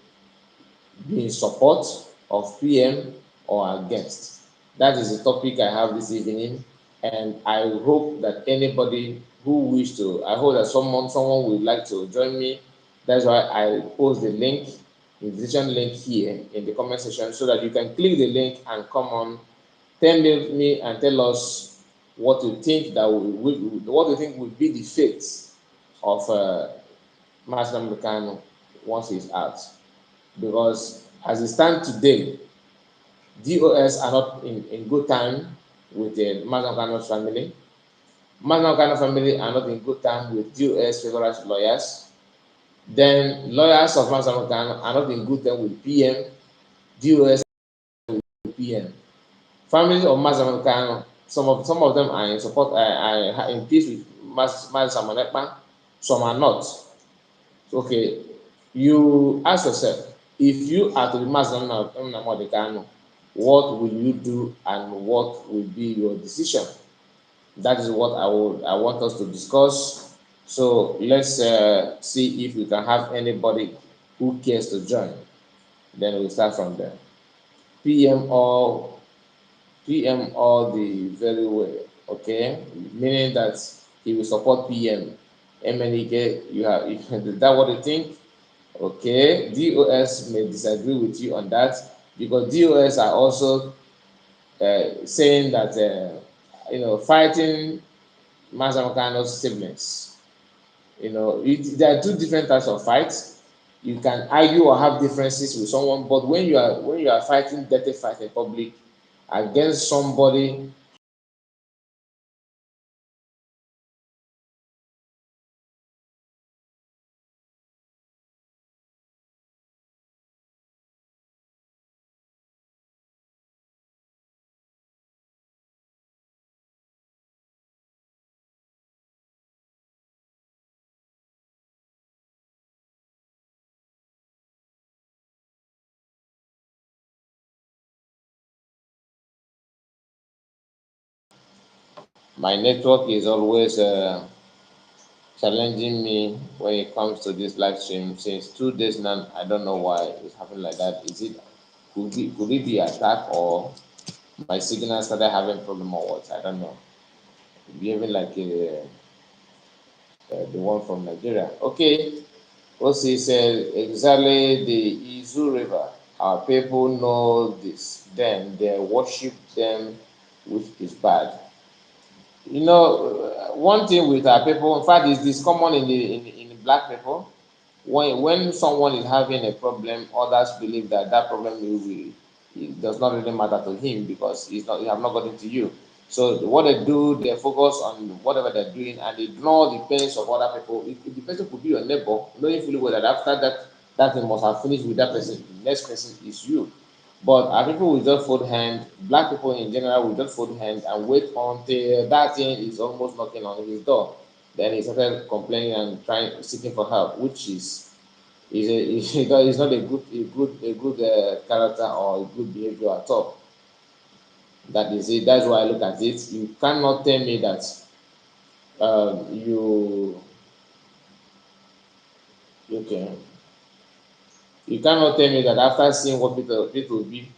Speaker 1: be in support of PM or against? That is the topic I have this evening, and I hope that anybody who wish to, I hope that someone would like to join me. That's why I post the link, invitation link here in the comment section, so that you can click the link and come on, tell me and tell us what you think would be the fate of Master Mekano once he's out. Because as it stands today, DOS are not in good time with the Master Mekano's family. Master Mekano family are not in good time with DOS federal lawyers. Then lawyers of Master Mekano are not in good time with PM. DOS with PM. Families of Master Mekano, some of them are in support, are in peace with Master Manekpa, some are not. Okay, you ask yourself, if you are to be Master Nnamdi, what will you do and what will be your decision? That is what I want us to discuss. So let's see if we can have anybody who cares to join. Then we'll start from there. PM all PM all the very way, okay? Meaning that he will support PM. MNEK, you have is that what you think? Okay, DOS may disagree with you on that, because DOS are also saying that fighting Mazamukano's siblings. There are two different types of fights. You can argue or have differences with someone, but when you are fighting dirty fight in public against somebody, my network is always challenging me when it comes to this live stream. Since 2 days now, I don't know why it's happening like that. Could it be attack, or my signal started having problem, or what? I don't know. Behaving like the one from Nigeria. Okay, Osi said exactly the Izu River. Our people know this. Then they worship them, which is bad. One thing with our people, in fact, is this common in the black people. when someone is having a problem, others believe that that problem it does not really matter to him because he have not gotten to you. So what they do, they focus on whatever they're doing and ignore the pains of other people. The person could be your neighbor, knowing fully well that after that thing must have finished with that person, the next person is you. But our people will just fold hand, black people in general will just fold hand and wait until that thing is almost knocking on his door. Then he started complaining and trying seeking for help, which is not a good character or a good behavior at all. That is it. That's why I look at it. You cannot tell me that you okay. You cannot tell me that after seeing what Peter Obi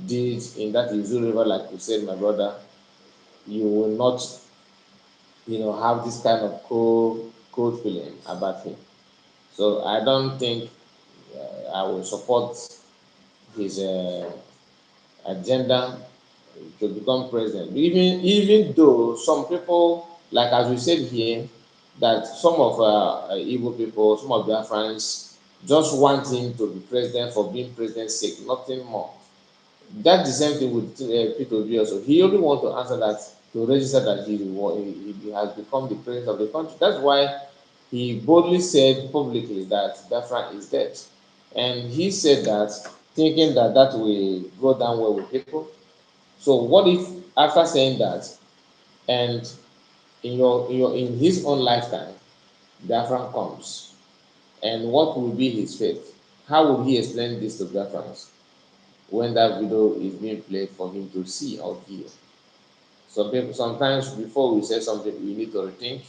Speaker 1: did in that Izu River, like you said, my brother, you will not, have this kind of cold feeling about him. So I don't think I will support his agenda to become president. Even though some people, like as we said here, that some of Igbo people, some of their friends, just want him to be president for being president's sake, nothing more. That's the same thing with Peter Obi also. He only want to answer that to register that he has become the president of the country. That's why he boldly said publicly that Biafra is dead. And he said that thinking that that will go down well with people. So what if after saying that and in his own lifetime, Biafra comes and what will be his fate? How would he explain this to Biafrans when that video is being played for him to see or hear? Some people sometimes before we say something we need to rethink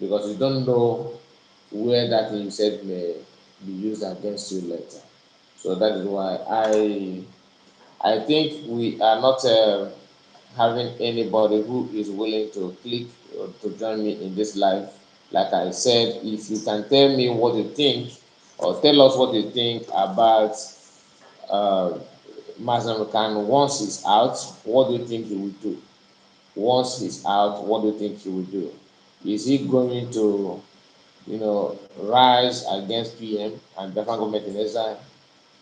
Speaker 1: because you don't know where that thing you said may be used against you later. So that is why I think we are not having anybody who is willing to click or to join me in this live. Like I said, if you can tell me what you think or tell us what you think about uh, Mazam Khan once he's out, what do you think he will do? Once he's out, what do you think he will do? Is he going to, rise against PM and Biafran government in exile?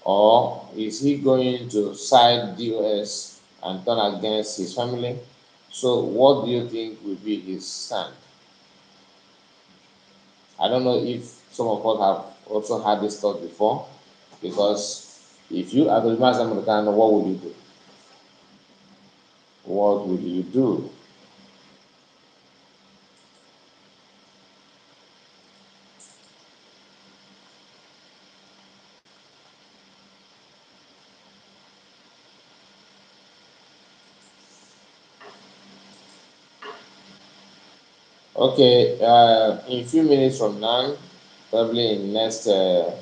Speaker 1: Or is he going to side DOS and turn against his family? So, what do you think will be his stand? I don't know if some of us have also had this thought before, because if you are the Muslim American, what would you do? What would you do? Okay, in a few minutes from now, probably in next 3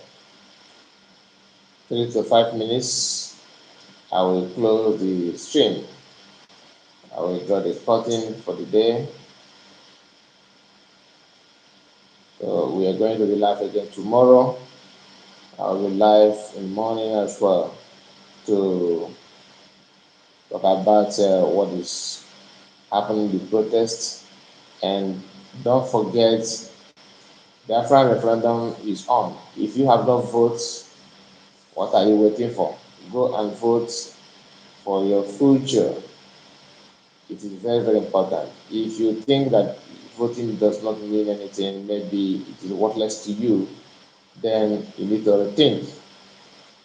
Speaker 1: to 5 minutes, I will close the stream. I will draw the curtain for the day. So we are going to be live again tomorrow. I'll be live in the morning as well to talk about what is happening in the protests. And don't forget, the Afghan referendum is on. If you have not voted, what are you waiting for? Go and vote for your future. It is very, very important. If you think that voting does not mean anything, maybe it is worthless to you, then you need to rethink.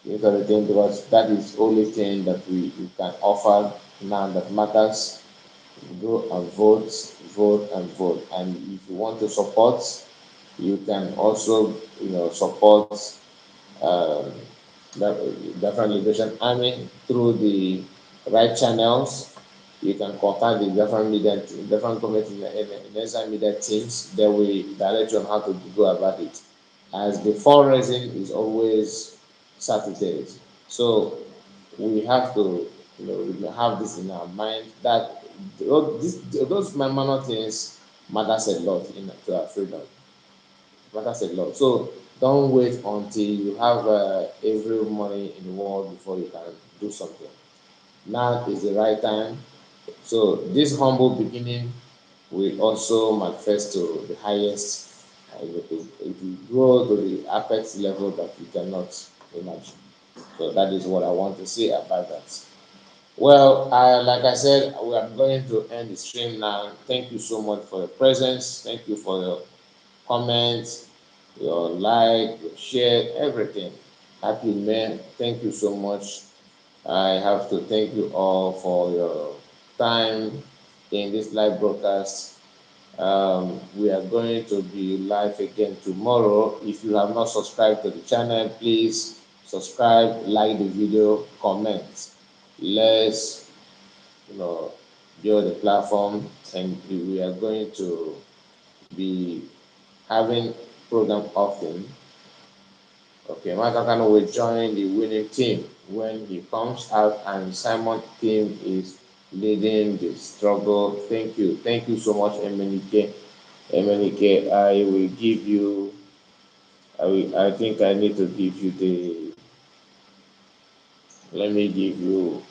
Speaker 1: You need to rethink because that is the only thing that we can offer now that matters. Go and vote, vote and vote. And if you want to support, you can also, support um, the Biafran Liberation Army through the right channels. You can contact the different government in exile media teams. They will direct you on how to go about it. As the fundraising is always Saturdays, so we have to, have this in our mind that those minor things matters a lot to our freedom. Matters a lot. So don't wait until you have every money in the world before you can do something. Now is the right time. So this humble beginning will also manifest to the highest It will grow to the apex level that you cannot imagine. So that is what I want to say about that. Well, like I said, we are going to end the stream now. Thank you so much for your presence. Thank you for your comments, your like, your share, everything. Happy man. Thank you so much. I have to thank you all for your time in this live broadcast. We are going to be live again tomorrow. If you have not subscribed to the channel, please subscribe, like the video, comment. Let's build a platform, and we are going to be having program often. Okay, Matakan will join the winning team when he comes out, and Simon team is leading the struggle. Thank you so much, Emenike. Emenike, I will give you. I think I need to give you the. Let me give you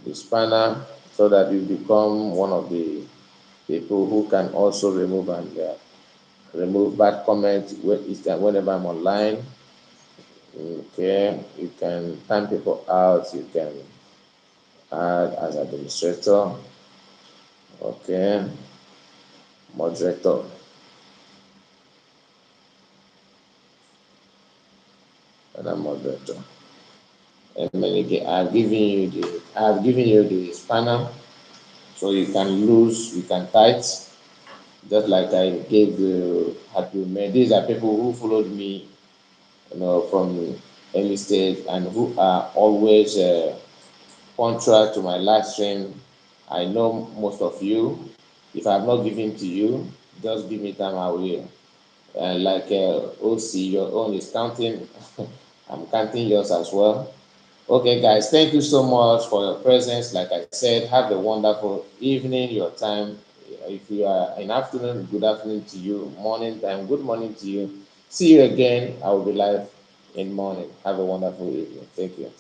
Speaker 1: the spanner so that you become one of the people who can also remove bad comments whenever I'm online. Okay, you can time people out. You can add as administrator. Okay, moderator and a moderator. And then again, I've given you the spanner so you can lose, you can tight, just like I gave the happy men. These are people who followed me, from early stage and who are always punctual to my live stream. I know most of you. If I have not given to you, just give me time. I will. Like OC, your own is counting. I'm counting yours as well. Okay, guys, thank you so much for your presence. Like I said, have a wonderful evening, your time. If you are in afternoon, good afternoon to you. Morning time, good morning to you. See you again. I will be live in morning. Have a wonderful evening. Thank you.